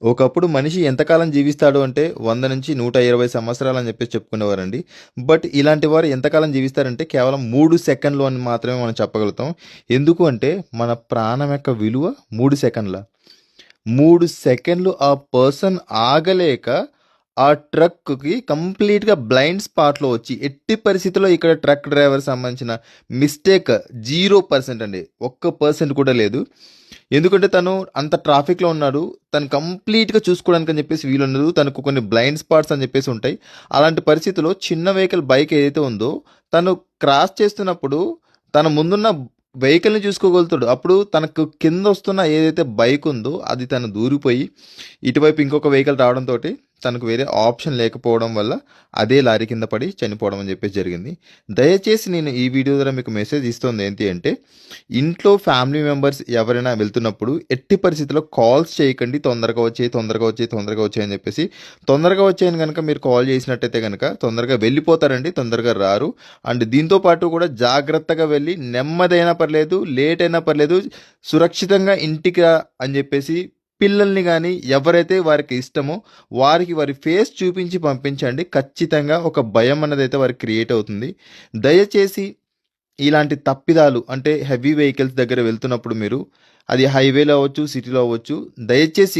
ఒకప్పుడు మనిషి ఎంతకాలం జీవిస్తాడు అంటే 100 నుంచి 120 సంవత్సరాలు అని చెప్పేసి చెప్పుకునేవారండి. బట్ ఇలాంటి వారు ఎంతకాలం జీవిస్తారంటే కేవలం 3 సెకండ్లు అని మాత్రమే మనం చెప్పగలుగుతాం. ఎందుకు అంటే మన ప్రాణం యొక్క విలువ 3 సెకండ్ల. 3 సెకండ్లు ఆ పర్సన్ ఆగలేక ఆ ట్రక్‌కి కంప్లీట్‌గా బ్లైండ్ స్పాట్‌లో వచ్చి ఎట్టి పరిస్థితిలో ఇక్కడ ట్రక్ డ్రైవర్ సంబంధించిన మిస్టేక్ 0% అండి. ఒక్క పర్సెంట్ కూడా లేదు. ఎందుకంటే తను అంత ట్రాఫిక్‌లో ఉన్నాడు. తను కంప్లీట్‌గా చూసుకోవడానికని చెప్పేసి వీలుండదు. తనకు కొన్ని బ్లైండ్ స్పాట్స్ అని చెప్పేసి ఉంటాయి. అలాంటి పరిస్థితిలో చిన్న వెహికల్ బైక్ ఏదైతే ఉందో తను క్రాస్ చేస్తున్నప్పుడు తన ముందున్న వెహికల్‌ని చూసుకోగలుగుతాడు. అప్పుడు తనకు కిందొస్తున్న ఏదైతే బైక్ ఉందో అది తను దూరిపోయి ఇటువైపు ఇంకొక వెహికల్ రావడంతోటి తనకు వేరే ఆప్షన్ లేకపోవడం వల్ల అదే లారీ కింద పడి చనిపోవడం అని చెప్పేసి జరిగింది. దయచేసి నేను ఈ వీడియో ద్వారా మీకు మెసేజ్ ఇస్తుంది ఏంటి అంటే ఇంట్లో ఫ్యామిలీ మెంబర్స్ ఎవరైనా వెళ్తున్నప్పుడు ఎట్టి పరిస్థితుల్లో కాల్స్ చేయకండి. తొందరగా వచ్చేయి, తొందరగా వచ్చేయి, తొందరగా వచ్చేయి అని చెప్పేసి. తొందరగా వచ్చేయని గనక మీరు కాల్ చేసినట్టయితే గనక తొందరగా వెళ్ళిపోతారండి. తొందరగా రారు. అండ్ దీంతో పాటు కూడా జాగ్రత్తగా వెళ్ళి నెమ్మదైనా పర్లేదు, లేట్ అయినా పర్లేదు, సురక్షితంగా ఇంటికి రా అని చెప్పేసి పిల్లల్ని కానీ ఎవరైతే వారికి ఇష్టమో వారికి వారి ఫేస్ చూపించి పంపించండి. ఖచ్చితంగా ఒక భయం అన్నది అయితే వారికి క్రియేట్ అవుతుంది. దయచేసి ఇలాంటి తప్పిదాలు అంటే హెవీ వెహికల్స్ దగ్గర వెళ్తున్నప్పుడు మీరు అది హైవేలో అవ్వచ్చు, సిటీలో అవ్వచ్చు, దయచేసి